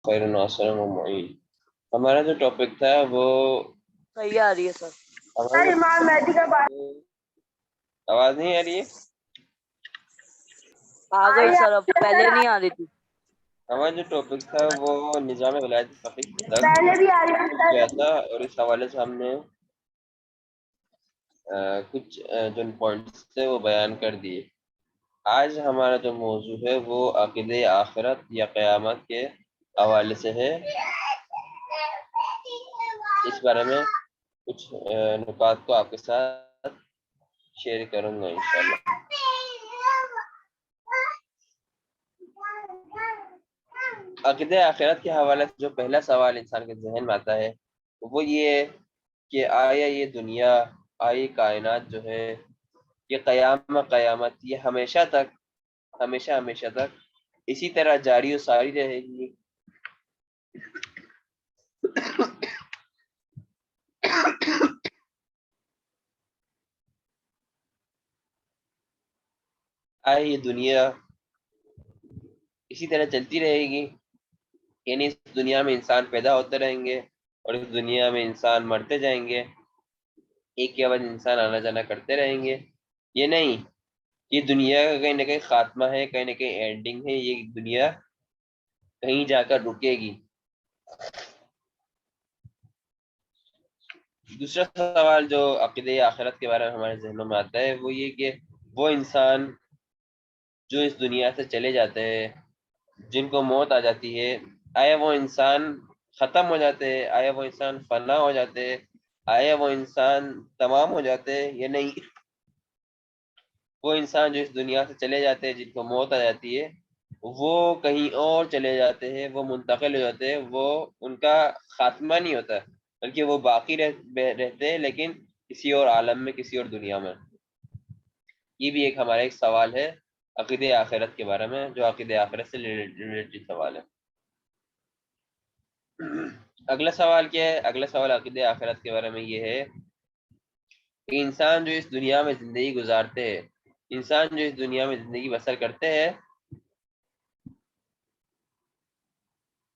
خیر ناصر و معین. ہمارا جو ٹاپک تھا وہ صحیح آ رہی ہے سر. آواز نہیں آ رہی ہے. آ گئی سر, اب پہلے نہیں آ رہی تھی. ہمارا جو ٹاپک تھا وہ نظام ولایت فقیہ کی طرف کیا تھا, اور اس حوالے سے ہم نے کچھ جو پوائنٹس تھے وہ بیان کر دیے. آج ہمارا جو موضوع ہے وہ عقیدہ آخرت یا قیامت کے حوالے سے ہے. اس بارے میں کچھ نکات کو آپ کے ساتھ شیئر کروں گا انشاءاللہ. عقیدہ آخرت کے حوالے سے جو پہلا سوال انسان کے ذہن میں آتا ہے وہ یہ ہے کہ آیا یہ دنیا, آئی کائنات جو ہے, یہ قیامت یہ ہمیشہ تک اسی طرح جاری و ساری رہے گی؟ آیا یہ دنیا اسی طرح چلتی رہے گی, یعنی اس دنیا میں انسان پیدا ہوتے رہیں گے اور اس دنیا میں انسان مرتے جائیں گے, ایک کے بعد انسان آنا جانا کرتے رہیں گے؟ یہ نہیں, یہ دنیا کا کہیں نہ کہیں خاتمہ ہے, کہیں نہ کہیں اینڈنگ ہے, یہ دنیا کہیں جا کر رکے گی. دوسرا سوال جو عقیدہ آخرت کے بارے میں ہمارے ذہنوں میں آتا ہے وہ یہ کہ وہ انسان جو اس دنیا سے چلے جاتے ہیں, جن کو موت آ جاتی ہے, آیا وہ انسان ختم ہو جاتے ہیں, آیا وہ انسان فنا ہو جاتے ہیں, آیا وہ انسان تمام ہو جاتے ہیں یا نہیں؟ وہ انسان جو اس دنیا سے چلے جاتے ہیں, جن کو موت آ جاتی ہے, وہ کہیں اور چلے جاتے ہیں, وہ منتقل ہو جاتے ہیں, وہ ان کا خاتمہ نہیں ہوتا بلکہ وہ باقی رہتے ہیں لیکن کسی اور عالم میں, کسی اور دنیا میں. یہ بھی ہمارا ایک سوال ہے عقیدہ آخرت کے بارے میں, جو عقیدہ آخرت سے ریلیٹڈ سوال ہے. اگلا سوال کیا ہے؟ اگلا سوال عقیدہ آخرت کے بارے میں یہ ہے کہ انسان جو اس دنیا میں زندگی گزارتے ہیں, انسان جو اس دنیا میں زندگی بسر کرتے ہیں,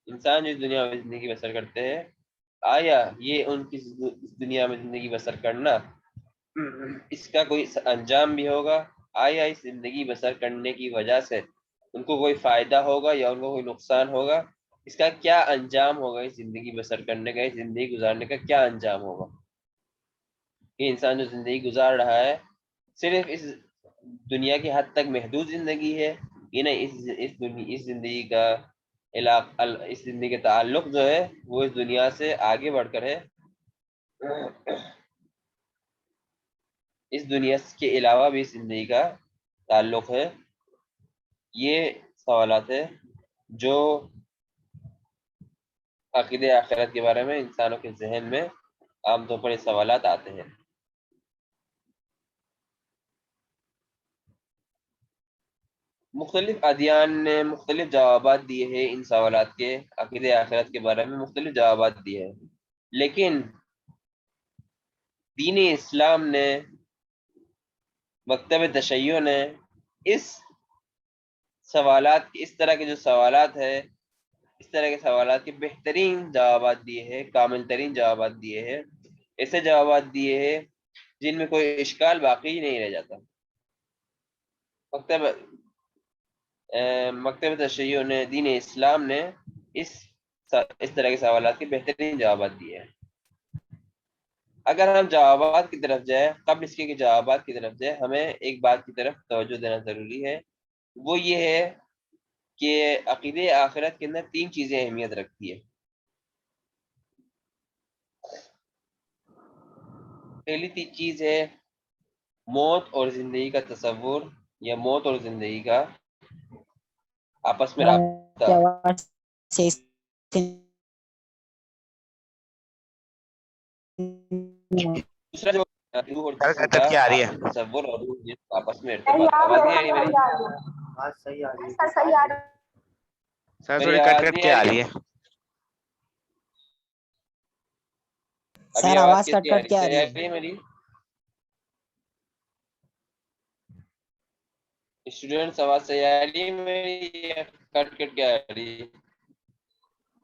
انسان جو اس دنیا میں زندگی بسر کرتے ہیں, آیا یہ ان کی اس دنیا میں زندگی بسر کرنا اس کا کوئی انجام بھی ہوگا؟ آیا اس زندگی بسر کرنے کی وجہ سے ان کو کوئی فائدہ ہوگا یا ان کو کوئی نقصان ہوگا؟ اس کا کیا انجام ہوگا؟ اس زندگی بسر کرنے کا, اس زندگی گزارنے کا کیا انجام ہوگا؟ یہ انسان جو زندگی گزار رہا ہے صرف اس دنیا کی حد تک محدود زندگی ہے, یہ نہیں اس زندگی کا اس زندگی کا تعلق جو ہے وہ اس دنیا سے آگے بڑھ کر ہے, اس دنیا کے علاوہ بھی اس زندگی کا تعلق ہے. یہ سوالات ہیں جو عقیدہ آخرت کے بارے میں انسانوں کے ذہن میں عام طور پر یہ سوالات آتے ہیں. مختلف ادیان نے مختلف جوابات دیے ہیں ان سوالات کے, عقیدہ آخرت کے بارے میں مختلف جوابات دیے ہیں, لیکن دین اسلام نے, مکتب تشیع نے اس سوالات, اس طرح کے جو سوالات ہیں, اس طرح کے سوالات کے بہترین جوابات دیے ہیں, کامل ترین جوابات دیے ہیں, ایسے جوابات دیے ہیں جن میں کوئی اشکال باقی نہیں رہ جاتا. مکتب تشیع نے, دین اسلام نے اس طرح کے سوالات کے بہترین جوابات دیے ہیں. اگر ہم جوابات کی طرف جائیں, قبل اس کے کہ جوابات کی طرف جائیں, ہمیں ایک بات کی طرف توجہ دینا ضروری ہے, وہ یہ ہے کہ عقیدہ آخرت کے اندر 3 چیزیں اہمیت رکھتی ہے. پہلی چیز ہے موت اور زندگی کا تصور, یا موت اور زندگی کا آپس میں رابطہ. دوسرا جو روح اور جسم کا کیا آ رہی ہے؟ تصور اور روح جسم آپس میں ارتباط. آواز نہیں آ رہی میری؟ سر میری تھوڑی کٹ آواز کٹ نہیں کے آ آ رہی؟ رہی ہے. ابھی آواز کیسی آ رہی ہے؟ صحیح آ رہی ہے میری؟ اسٹوڈینٹس آواز صحیح آ رہی ہے میری, کٹ کٹ کے آ رہی ہے؟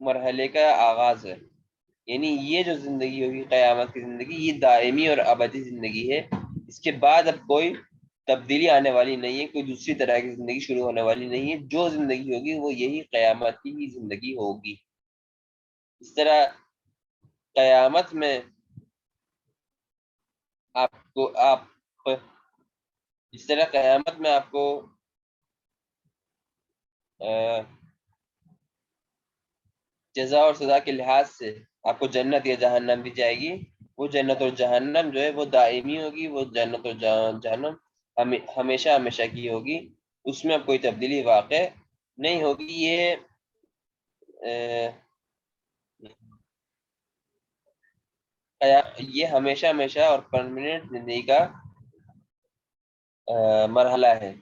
مرحلے کا آغاز ہے. یعنی یہ جو زندگی ہوگی قیامت کی زندگی یہ دائمی اور ابدی زندگی ہے. اس کے بعد اب کوئی تبدیلی آنے والی نہیں ہے, کوئی دوسری طرح کی زندگی شروع ہونے والی نہیں ہے. جو زندگی ہوگی وہ یہی قیامت کی ہی زندگی ہوگی. اس طرح قیامت میں آپ کو جزا اور سزا کے لحاظ سے آپ کو جنت یا جہنم دی جائے گی. وہ جنت اور جہنم جو ہے وہ دائمی ہوگی. وہ جنت اور جہنم ہمیشہ ہمیشہ کی ہوگی. اس میں اب کوئی تبدیلی واقع نہیں ہوگی. یہ ہمیشہ ہمیشہ اور پرماننٹ زندگی کا مرحلہ ہے.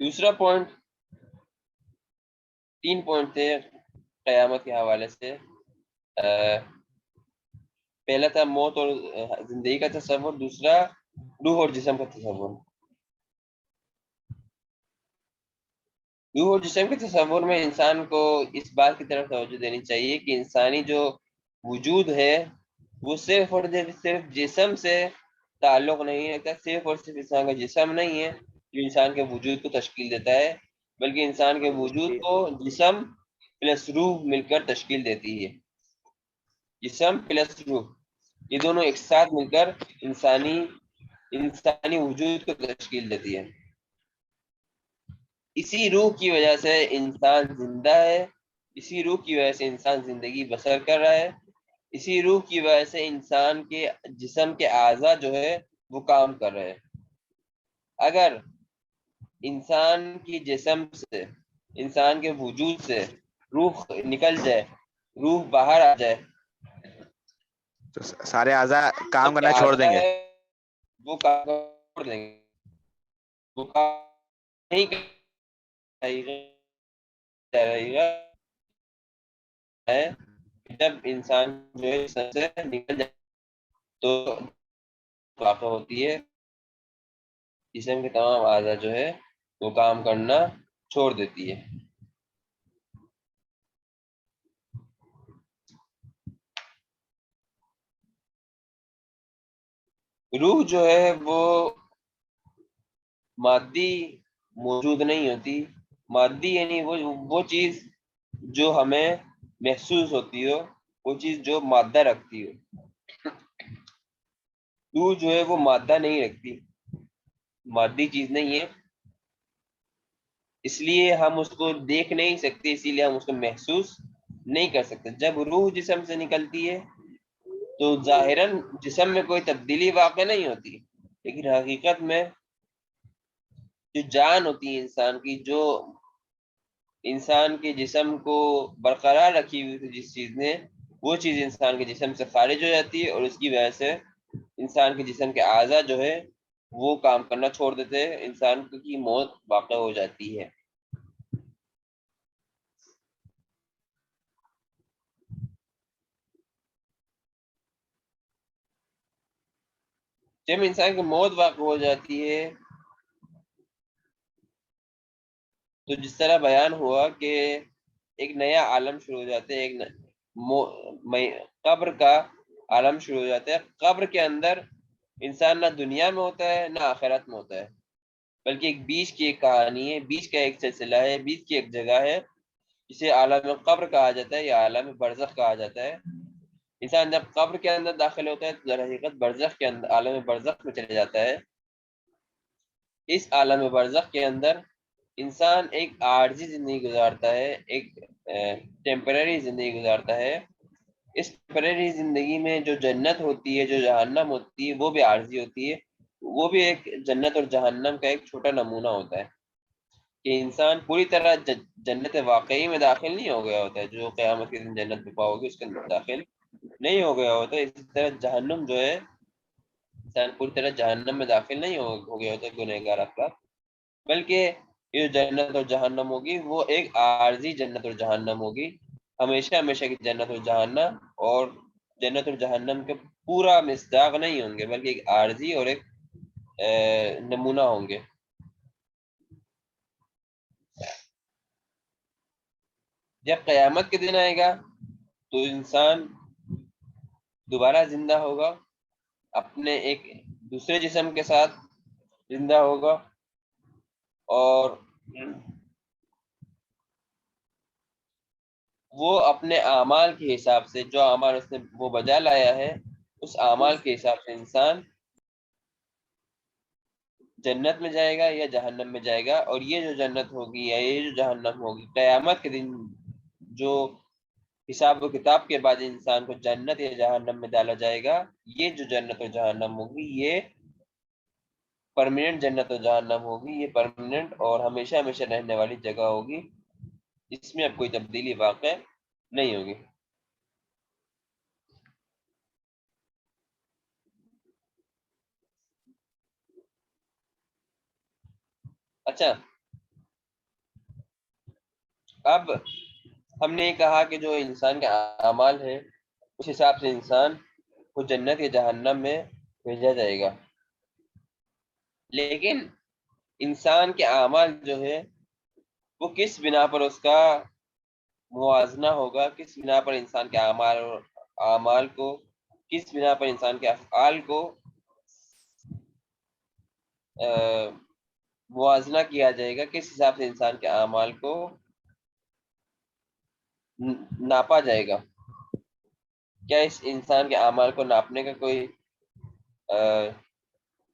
دوسرا پوائنٹ, 3 پوائنٹ تھے قیامت کے حوالے سے. پہلا تھا موت اور زندگی کا تصور, دوسرا روح اور جسم کا تصور. روح اور جسم کے تصور میں انسان کو اس بات کی طرف توجہ دینی چاہیے کہ انسانی جو وجود ہے وہ صرف اور صرف جسم سے تعلق نہیں رکھتا. صرف اور صرف انسان کا جسم نہیں ہے جو انسان کے وجود کو تشکیل دیتا ہے, بلکہ انسان کے وجود کو جسم پلس روح مل کر تشکیل دیتی ہے. جسم پلس روح یہ دونوں ایک ساتھ مل کر انسانی وجود کو تشکیل دیتی ہے. اسی روح کی وجہ سے انسان زندہ ہے. اسی روح کی وجہ سے انسان زندگی بسر کر رہا ہے. اسی روح کی وجہ سے انسان کے جسم کے اعضاء جو ہے وہ کام کر رہے ہیں. اگر انسان کی جسم سے, انسان کے وجود سے روح نکل جائے, روح باہر آ جائے, تو سارے اعضاء کام کرنا چھوڑ دیں گے. وہ کام چھوڑ دیں گے. وہ کام نہیں رہے گا. جب انسان جو ہے جسم سے نکل جائے تو واقع ہوتی ہے, جسم کے تمام اعضاء جو ہے وہ کام کرنا چھوڑ دیتی ہے. روح جو ہے وہ مادی موجود نہیں ہوتی. مادی یعنی وہ چیز جو ہمیں محسوس ہوتی ہو, وہ چیز جو مادہ رکھتی ہو. روح جو ہے وہ مادہ نہیں رکھتی, مادی چیز نہیں ہے, اس لیے ہم اس کو دیکھ نہیں سکتے, اسی لیے ہم اس کو محسوس نہیں کر سکتے. جب روح جسم سے نکلتی ہے تو ظاہراً جسم میں کوئی تبدیلی واقع نہیں ہوتی, لیکن حقیقت میں جو جان ہوتی ہے انسان کی, جو انسان کے جسم کو برقرار رکھی ہوئی تھی جس چیز نے, وہ چیز انسان کے جسم سے خارج ہو جاتی ہے, اور اس کی وجہ سے انسان کے جسم کے اعضاء جو ہے وہ کام کرنا چھوڑ دیتے ہیں. انسان کی موت واقع ہو جاتی ہے. جب انسان کی موت واقع ہو جاتی ہے تو جس طرح بیان ہوا کہ ایک نیا عالم شروع ہو جاتا ہے, قبر کا عالم شروع ہو جاتا ہے. قبر کے اندر انسان نہ دنیا میں ہوتا ہے نہ آخرت میں ہوتا ہے, بلکہ ایک بیچ کی ایک کہانی ہے, بیچ کا ایک سلسلہ ہے, بیچ کی ایک جگہ ہے جسے عالم قبر کہا جاتا ہے یا عالم برزخ کہا جاتا ہے. انسان جب قبر کے اندر داخل ہوتا ہے تو در حقیقت برزخ کے اندر, عالم برزخ میں چلے جاتا ہے. اس عالم برزخ کے اندر انسان ایک عارضی زندگی گزارتا ہے, ایک ٹیمپرری زندگی گزارتا ہے. اس ٹیمپرری زندگی میں جو جنت ہوتی ہے, جو جہنم ہوتی ہے, وہ بھی عارضی ہوتی ہے. وہ بھی ایک جنت اور جہنم کا ایک چھوٹا نمونہ ہوتا ہے کہ انسان پوری طرح جنت واقعی میں داخل نہیں ہو گیا ہوتا ہے. جو قیامت کے دن جنت میں پاؤ گے اس کے اندر داخل نہیں ہو گیا ہوتا ہے. اسی طرح جہنم جو ہے, انسان پوری طرح جہنم میں داخل نہیں ہو گیا ہوتا ہے گنہگار افراد, بلکہ یہ جنت اور جہنم ہوگی وہ ایک عارضی جنت اور جہنم ہوگی. ہمیشہ ہمیشہ کی جنت اور جہنم, اور جنت اور جہنم کے پورا مصداق نہیں ہوں گے, بلکہ ایک عارضی اور ایک نمونہ ہوں گے. جب قیامت کے دن آئے گا تو انسان دوبارہ زندہ ہوگا، اپنے ایک دوسرے جسم کے ساتھ زندہ ہوگا، اور وہ اپنے اعمال کے حساب سے، جو اعمال اس نے وہ بجا لایا ہے، اس اعمال کے حساب سے انسان جنت میں جائے گا یا جہنم میں جائے گا. اور یہ جو جنت ہوگی یا یہ جو جہنم ہوگی، قیامت کے دن جو حساب و کتاب کے بعد انسان کو جنت یا جہنم میں ڈالا جائے گا، یہ جو جنت و جہنم ہوگی یہ پرماننٹ جنت و جہنم ہوگی، یہ پرماننٹ اور ہمیشہ ہمیشہ رہنے والی جگہ ہوگی. اس میں اب کوئی تبدیلی واقع نہیں ہوگی. اچھا، اب ہم نے کہا کہ جو انسان کے اعمال ہیں اس حساب سے انسان کو جنت یا جہنم میں بھیجا جائے گا. لیکن انسان کے اعمال جو ہے وہ کس بنا پر اس کا موازنہ ہوگا، کس بنا پر انسان کے اعمال کو، کس بنا پر انسان کے افعال کو موازنہ کیا جائے گا، کس حساب سے انسان کے اعمال کو ناپا جائے گا. کیا اس انسان کے اعمال کو ناپنے کا کوئی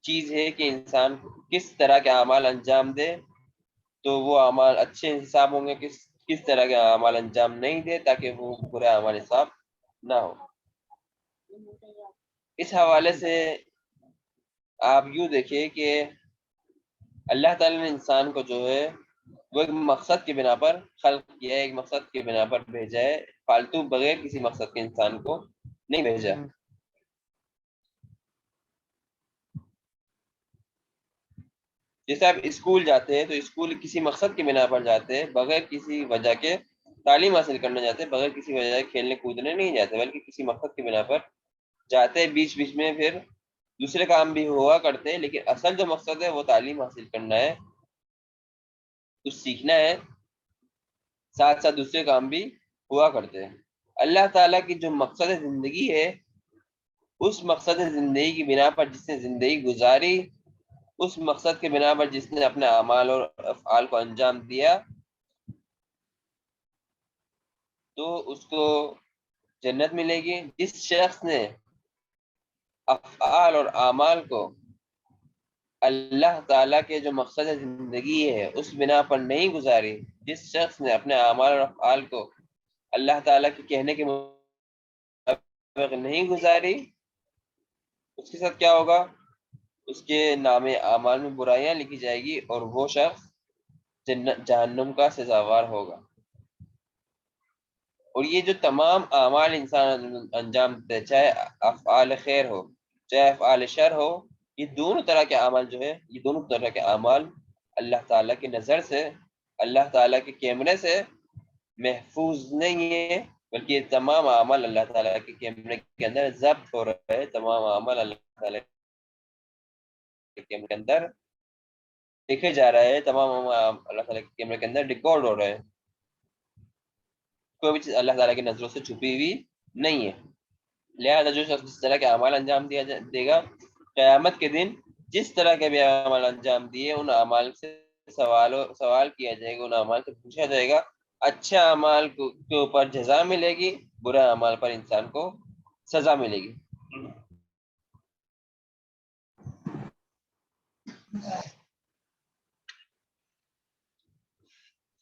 چیز ہے کہ انسان کس طرح کے اعمال انجام دے تو وہ اعمال اچھے حساب ہوں گے، کس طرح کے اعمال انجام نہیں دے تاکہ وہ برے اعمال حساب نہ ہو. اس حوالے سے آپ یوں دیکھیں کہ اللہ تعالیٰ نے انسان کو جو ہے وہ ایک مقصد کی بنا پر خلق کیا ہے، ایک مقصد کی بنا پر بھیجا ہے، فالتو بغیر کسی مقصد کے انسان کو نہیں بھیجا. جیسے آپ اسکول جاتے ہیں تو اسکول کسی مقصد کی بنا پر جاتے ہیں، بغیر کسی وجہ کے تعلیم حاصل کرنے جاتے ہیں، بغیر کسی وجہ کے کھیلنے کودنے نہیں جاتے، بلکہ کسی مقصد کی بنا پر جاتے ہیں. بیچ بیچ میں پھر دوسرے کام بھی ہوا کرتے ہیں، لیکن اصل جو مقصد ہے وہ تعلیم حاصل کرنا ہے، کچھ سیکھنا ہے، ساتھ ساتھ دوسرے کام بھی ہوا کرتے ہیں. اللہ تعالیٰ کی جو مقصد زندگی ہے، اس مقصد زندگی کی بنا پر جس نے زندگی گزاری، اس مقصد کے بنا پر جس نے اپنے اعمال اور افعال کو انجام دیا، تو اس کو جنت ملے گی. جس شخص نے افعال اور اعمال کو اللہ تعالیٰ کے جو مقصد زندگی ہے اس بنا پر نہیں گزاری، جس شخص نے اپنے اعمال اور افعال کو اللہ تعالیٰ کے کہنے کے مطابق نہیں گزاری، اس کے ساتھ کیا ہوگا؟ اس کے نام اعمال میں برائیاں لکھی جائے گی اور وہ شخص جہنم کا سزاوار ہوگا. اور یہ جو تمام اعمال انسان انجام دے، چاہے افعال خیر ہو چاہے افعال شر ہو، یہ دونوں طرح کے اعمال جو ہے، یہ دونوں طرح کے اعمال اللہ تعالیٰ کی نظر سے، اللہ تعالیٰ کے کیمرے سے محفوظ نہیں ہے، بلکہ یہ تمام اعمال اللہ تعالیٰ کے کیمرے کے اندر ضبط ہو رہے ہیں. تمام اعمال اللہ تعالیٰ کے کیمرے کے اندر دیکھے جا رہا ہے، تمام اعمال اللہ تعالیٰ کے کیمرے کے اندر ریکارڈ ہو رہے ہیں. کوئی بھی چیز اللہ تعالیٰ کی نظروں سے چھپی ہوئی نہیں ہے. لہذا جو شخص جس طرح کے اعمال انجام دے گا، قیامت کے دن جس طرح کے بھی اعمال انجام دیے، ان اعمال سے سوال کیا جائے گا، ان اعمال سے پوچھا جائے گا. اچھے اعمال کے اوپر جزا ملے گی، برے اعمال پر انسان کو سزا ملے گی.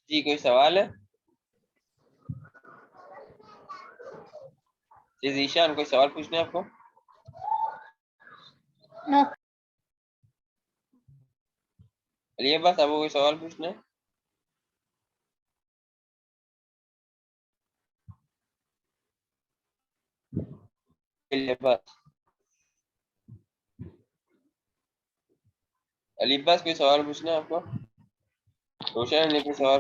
جی کوئی سوال ہے؟ جی ذیشان کوئی سوال پوچھنا ہے آپ کو؟ علی عباس آپ کو کوئی سوال پوچھنا ہے؟ علی عباس کوئی سوال پوچھنا ہے آپ کو؟ روشن نے کوئی سوال؟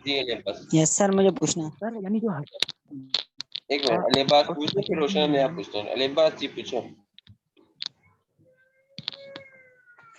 جی علی عباس. یس سر مجھے پوچھنا ہے سر، یعنی جو ایک منٹ، علی عباس پوچھیں پھر روشن نے آپ پوچھنا ہے. علی عباس جی پوچھو.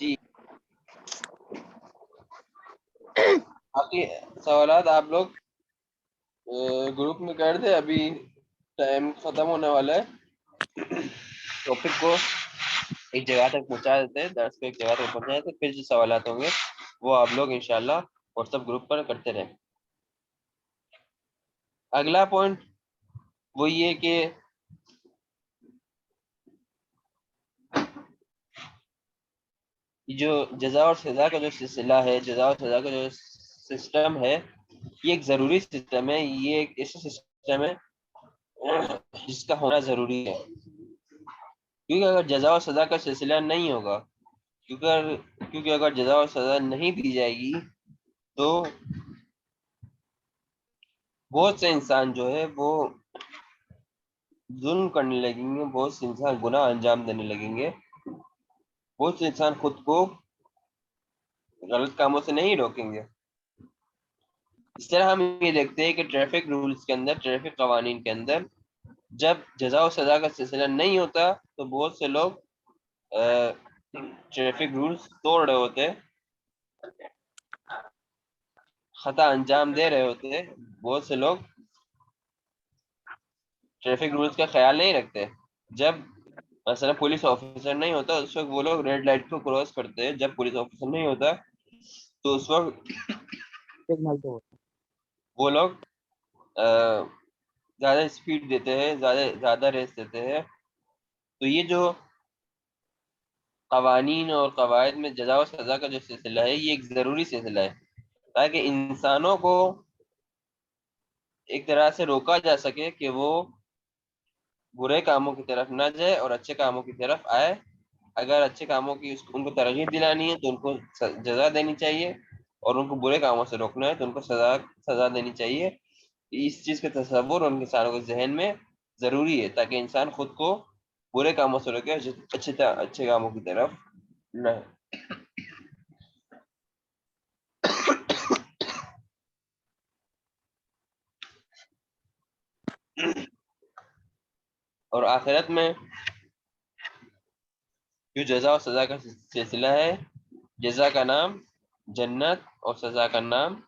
جی باقی سوالات آپ لوگ گروپ میں کر دیں, ابھی ٹائم ختم ہونے والا ہے. ٹاپک کو ایک جگہ تک پہنچا دیتے ہیں, درس کو ایک جگہ تک پہنچا دیتے ہیں, پھر جو سوالات ہوں گے وہ آپ لوگ انشاءاللہ واٹس ایپ گروپ پر کرتے رہیں. اگلا پوائنٹ وہ یہ کہ جو جزا اور سزا کا جو سلسلہ ہے, جزا اور سزا کا جو سسٹم ہے, یہ ایک ضروری سسٹم ہے. یہ ایک ایسا سسٹم ہے جس کا ہونا ضروری ہے, کیونکہ اگر جزا اور سزا کا سلسلہ نہیں ہوگا, کیونکہ اگر جزا اور سزا نہیں دی جائے گی تو بہت سے انسان جو ہے وہ ظلم کرنے لگیں گے, بہت سے انسان گناہ انجام دینے لگیں گے, بہت سے انسان خود کو غلط کاموں سے نہیں روکیں گے. اس طرح ہم یہ دیکھتے ہیں کہ ٹریفک رولز کے اندر, ٹریفک قوانین کے اندر جب جزا و سزا کا سلسلہ نہیں ہوتا تو بہت سے لوگ ٹریفک رولز توڑ رہے ہوتے, خطا انجام دے رہے ہوتے. بہت سے لوگ ٹریفک رولز کا خیال نہیں رکھتے. جب مثلا پولیس آفیسر نہیں ہوتا اس وقت وہ لوگ ریڈ لائٹ کو کراس کرتے ہیں, جب پولیس آفیسر نہیں ہوتا تو اس وقت سگنل تو وہ لوگ زیادہ اسپیڈ دیتے ہیں, زیادہ ریس دیتے ہیں. تو یہ جو قوانین اور قواعد میں جزا و سزا کا جو سلسلہ ہے یہ ایک ضروری سلسلہ ہے, تاکہ انسانوں کو ایک طرح سے روکا جا سکے کہ وہ برے کاموں کی طرف نہ جائے اور اچھے کاموں کی طرف آئے. اگر اچھے کاموں کی ان کو ترغیب دلانی ہے تو ان کو جزا دینی چاہیے, اور ان کو برے کاموں سے روکنا ہے تو ان کو سزا دینی چاہیے. اس چیز کا تصور ان انسانوں کے ذہن میں ضروری ہے, تاکہ انسان خود کو برے کاموں سے روکے, اچھے کاموں کی طرف نہ. اور آخرت میں جو جزا و سزا کا سلسلہ ہے, جزا کا نام جنت اور سزا کا نام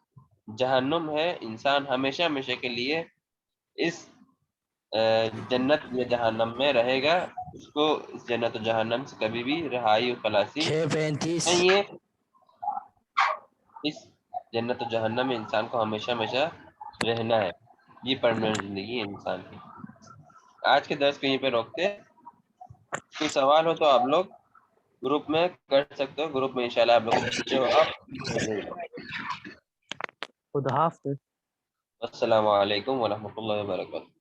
جہنم ہے. انسان ہمیشہ ہمیشہ کے لیے اس جنت یا جہنم میں رہے گا, اس کو اس جنت و جہنم سے کبھی بھی رہائی و خلاصی نہیں ہے. اس جنت و جہنم میں انسان کو ہمیشہ ہمیشہ رہنا ہے, یہ پرماننٹ زندگی ہے انسان کی. آج کے درس کو یہیں پہ روکتے. کوئی سوال ہو تو آپ لوگ گروپ میں کر سکتے ہو, گروپ میں انشاءاللہ آپ لوگ کو پوچھے ہوگا. خدا حافظ. السلام علیکم ورحمۃ اللہ وبرکاتہ.